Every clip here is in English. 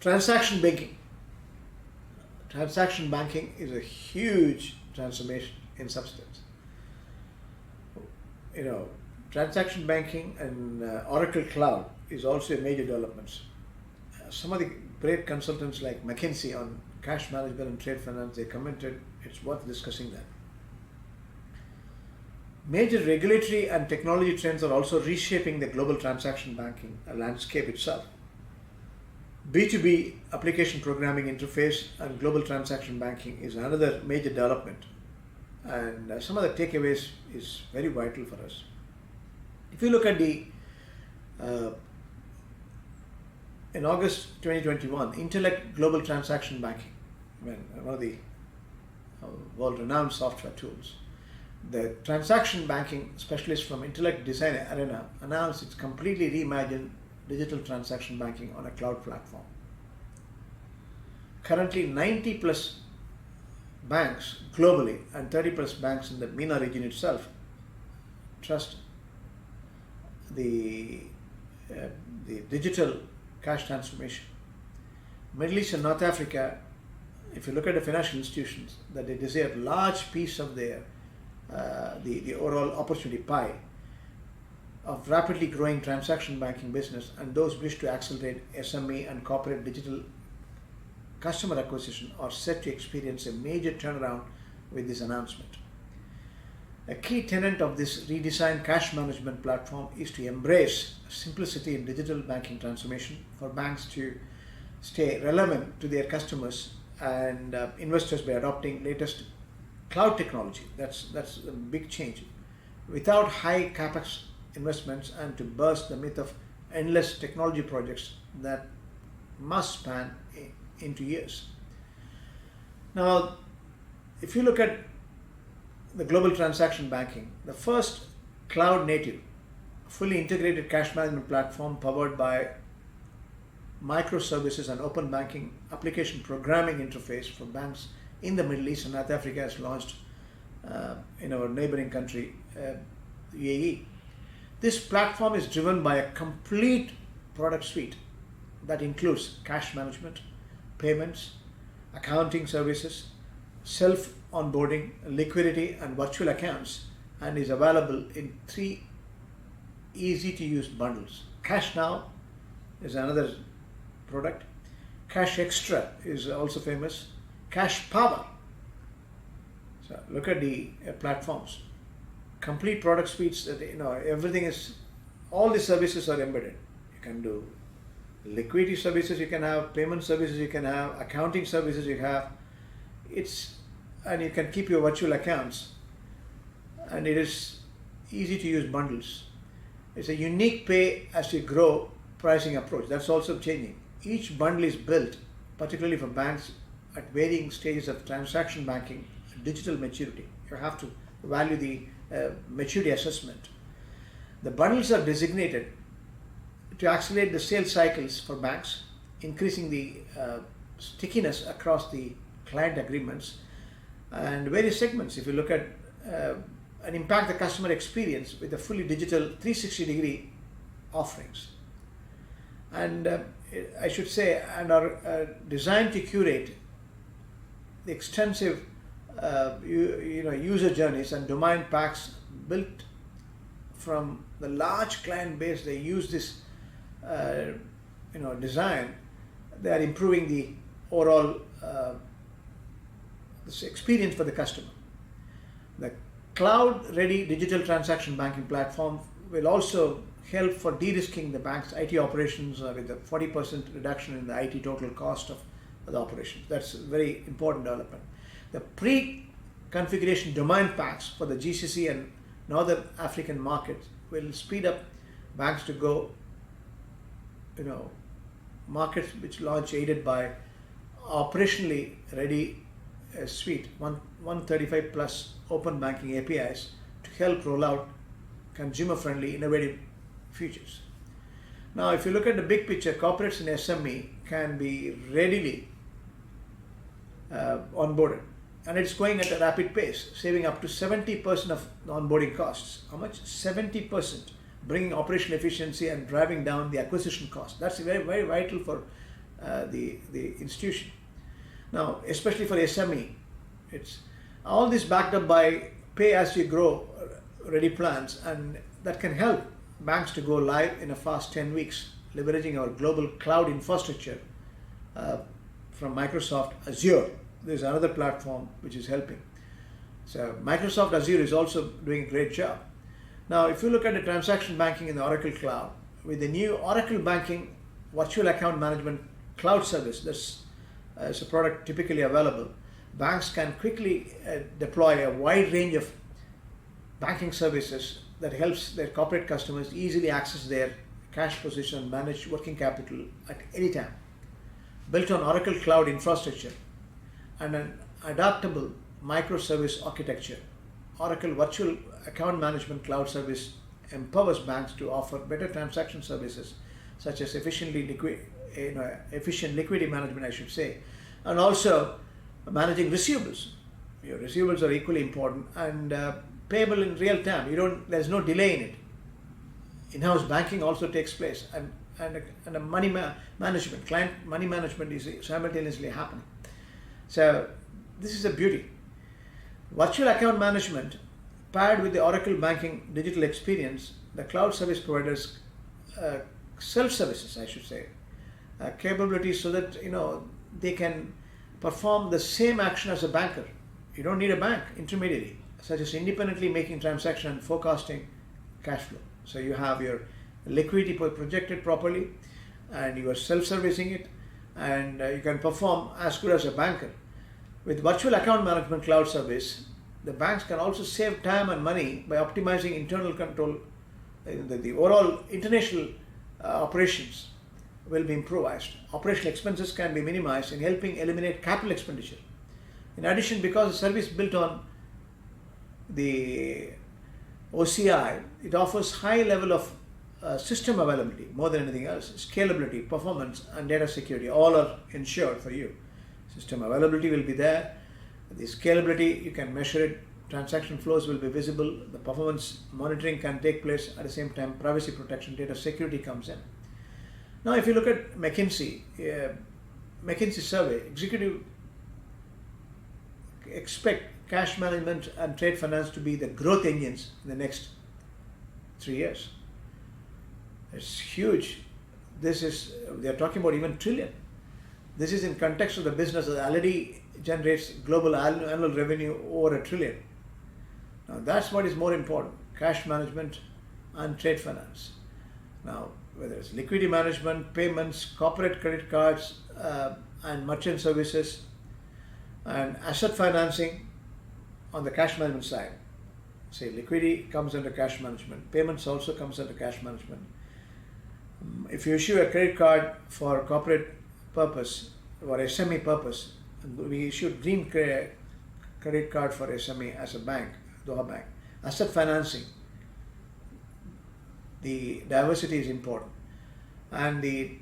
Transaction banking. Transaction banking is a huge transformation in substance. Transaction banking and Oracle Cloud is also a major development. Some of the great consultants like McKinsey on cash management and trade finance, they commented it's worth discussing that. Major regulatory and technology trends are also reshaping the global transaction banking landscape itself. B2B application programming interface and global transaction banking is another major development, and some of the takeaways is very vital for us. If you look at in August 2021, Intellect Global Transaction Banking, one of the world-renowned software tools, the transaction banking specialist from Intellect Design Arena announced its completely reimagined digital transaction banking on a cloud platform. Currently, 90 plus banks globally and 30 plus banks in the MENA region itself trust the digital cash transformation. Middle East and North Africa, if you look at the financial institutions, that they desire a large piece of their the overall opportunity pie of rapidly growing transaction banking business, and those wish to accelerate SME and corporate digital customer acquisition are set to experience a major turnaround with this announcement. A key tenet of this redesigned cash management platform is to embrace simplicity in digital banking transformation for banks to stay relevant to their customers and investors by adopting latest cloud technology. That's a big change. Without high capex investments and to burst the myth of endless technology projects that must span into years. Now, if you look at the global transaction banking, the first cloud native, fully integrated cash management platform powered by microservices and open banking application programming interface for banks in the Middle East and North Africa has launched in our neighboring country, UAE. This platform is driven by a complete product suite that includes cash management, payments, accounting services, self-onboarding, liquidity and virtual accounts, and is available in 3 easy-to-use bundles. Cash Now is another product. Cash Extra is also famous. Cash Power. So look at the platforms. Complete product suites that everything is, all the services are embedded. You can do liquidity services, you can have payment services, you can have accounting services, you have and you can keep your virtual accounts, and it is easy to use bundles. It's a unique pay as you grow pricing approach. That's also changing. Each bundle is built particularly for banks at varying stages of transaction banking digital maturity. You have to value the maturity assessment. The bundles are designated to accelerate the sales cycles for banks, increasing the stickiness across the client agreements and various segments. If you look at and impact the customer experience with a fully digital 360-degree offerings, and I should say, and are designed to curate the extensive user journeys and domain packs built from the large client base. They use this design. They are improving the overall this experience for the customer. The cloud-ready digital transaction banking platform will also help for de-risking the bank's IT operations with a 40% reduction in the IT total cost of the operations. That's a very important development. The pre-configuration domain packs for the GCC and Northern African markets will speed up banks to go, markets which launch aided by operationally ready suite, 135 plus open banking APIs to help roll out consumer-friendly innovative features. Now, if you look at the big picture, corporates and SME can be readily onboarded, and it's going at a rapid pace, saving up to 70% of the onboarding costs. How much? 70%, bringing operational efficiency and driving down the acquisition cost. That's very, very vital for the institution. Now, especially for SME, it's all this backed up by pay as you grow ready plans, and that can help banks to go live in a fast 10 weeks, leveraging our global cloud infrastructure from Microsoft Azure. There's another platform which is helping. So Microsoft Azure is also doing a great job. Now, if you look at the transaction banking in the Oracle Cloud, with the new Oracle Banking Virtual Account Management Cloud Service, this is a product typically available, banks can quickly deploy a wide range of banking services that helps their corporate customers easily access their cash position and manage working capital at any time. Built on Oracle Cloud infrastructure and an adaptable microservice architecture, Oracle Virtual Account Management Cloud Service empowers banks to offer better transaction services such as efficient liquidity management, I should say, and also managing receivables. Your receivables are equally important and payable in real time. There's no delay in it. In-house banking also takes place, and a money management, client money management is simultaneously happening. So this is a beauty. Virtual account management paired with the Oracle banking digital experience, the cloud service providers self-services, I should say, capabilities so that they can perform the same action as a banker. You don't need a bank intermediary, such as independently making transaction and forecasting cash flow. So you have your liquidity projected properly, and you are self-servicing it, and you can perform as good as a banker. With virtual account management cloud service, the banks can also save time and money by optimizing internal control. The overall international operations will be improvised. Operational expenses can be minimized in helping eliminate capital expenditure. In addition, because the service built on the OCI, it offers high level of system availability more than anything else. Scalability, performance, and data security all are ensured for you. System availability will be there. The scalability, you can measure it. Transaction flows will be visible. The performance monitoring can take place. At the same time, privacy protection, data security comes in. Now, if you look at McKinsey survey, executive expect cash management and trade finance to be the growth engines in the next 3 years. It's huge. They are talking about even trillion. This is in context of the business that already generates global annual revenue over $1 trillion. Now that's what is more important, cash management and trade finance. Now, whether it's liquidity management, payments, corporate credit cards, and merchant services, and asset financing on the cash management side. Say liquidity comes under cash management, payments also comes under cash management. If you issue a credit card for corporate purpose or SME purpose, we issued green credit card for SME as a bank, Doha Bank. Asset financing, the diversity is important, and the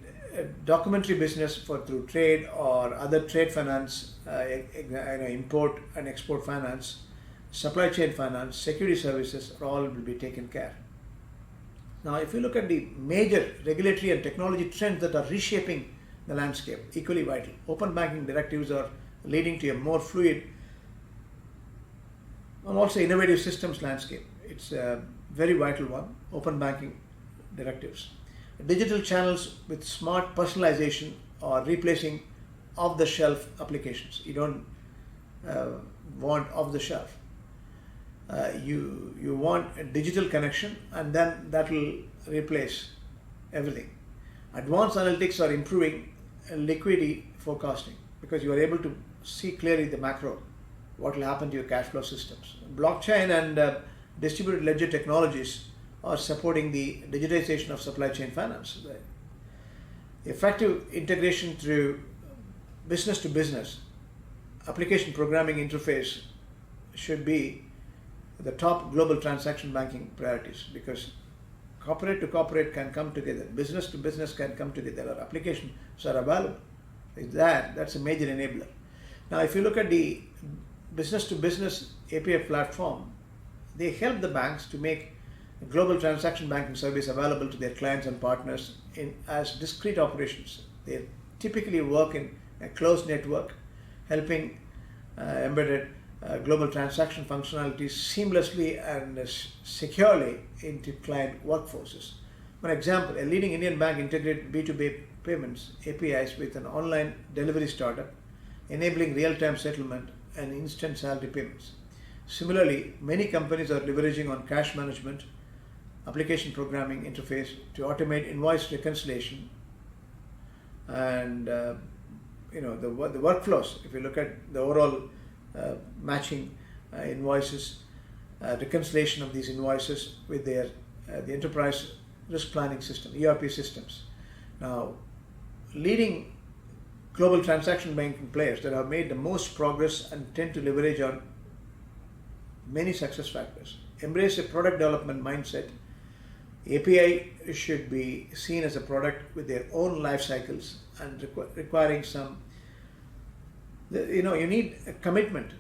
documentary business through trade or other trade finance, import and export finance, supply chain finance, security services all will be taken care. Now, if you look at the major regulatory and technology trends that are reshaping the landscape, equally vital. Open banking directives are leading to a more fluid and also innovative systems landscape. It's a very vital one, open banking directives. Digital channels with smart personalization are replacing off-the-shelf applications. You don't want off-the-shelf. You want a digital connection, and then that will replace everything. Advanced analytics are improving liquidity forecasting because you are able to see clearly the macro, what will happen to your cash flow systems. Blockchain and distributed ledger technologies are supporting the digitization of supply chain finance. Effective integration through business to business application programming interface should be the top global transaction banking priorities, because corporate to corporate can come together, business to business can come together, our applications are available. That's a major enabler. Now, if you look at the business to business API platform, they help the banks to make global transaction banking service available to their clients and partners as discrete operations. They typically work in a closed network, helping embedded global transaction functionalities seamlessly and securely into client workforces. For example, a leading Indian bank integrated B2B payments APIs with an online delivery startup, enabling real-time settlement and instant salary payments. Similarly, many companies are leveraging on cash management application programming interface to automate invoice reconciliation and the workflows. If you look at the overall matching invoices, reconciliation of these invoices with the enterprise risk planning system, ERP systems. Now, leading global transaction banking players that have made the most progress and tend to leverage on many success factors embrace a product development mindset. API should be seen as a product with their own life cycles and requiring some, you need a commitment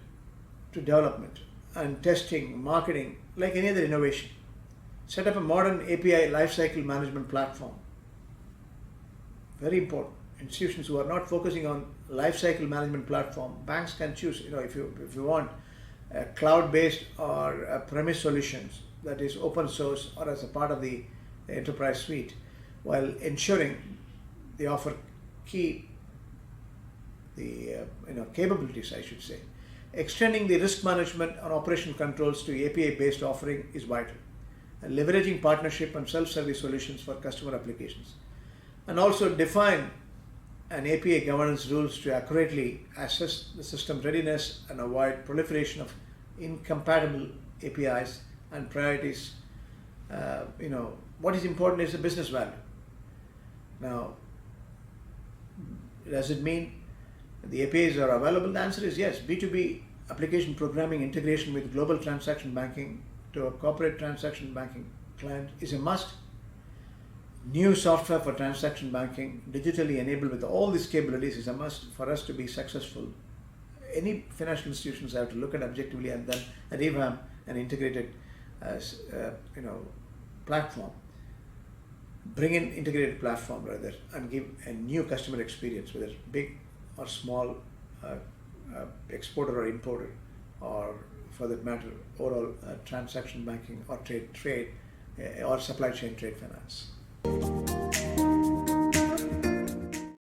to development and testing, marketing, like any other innovation. Set up a modern API lifecycle management platform. Very important. Institutions who are not focusing on lifecycle management platform, banks can choose, if you want a cloud-based or a premise solutions that is open source or as a part of the enterprise suite, while ensuring they offer capabilities, I should say. Extending the risk management and operational controls to API-based offering is vital, and leveraging partnership and self-service solutions for customer applications, and also define an API governance rules to accurately assess the system readiness and avoid proliferation of incompatible APIs and priorities. What is important is the business value. Now, does it mean the APIs are available? The answer is yes. B2B application programming integration with global transaction banking to a corporate transaction banking client is a must. New software for transaction banking, digitally enabled with all these capabilities, is a must for us to be successful. Any financial institutions have to look at objectively and then revamp an integrated platform. Bring in integrated platform rather, and give a new customer experience, whether big or small, exporter or importer, or for that matter, overall transaction banking or trade or supply chain trade finance.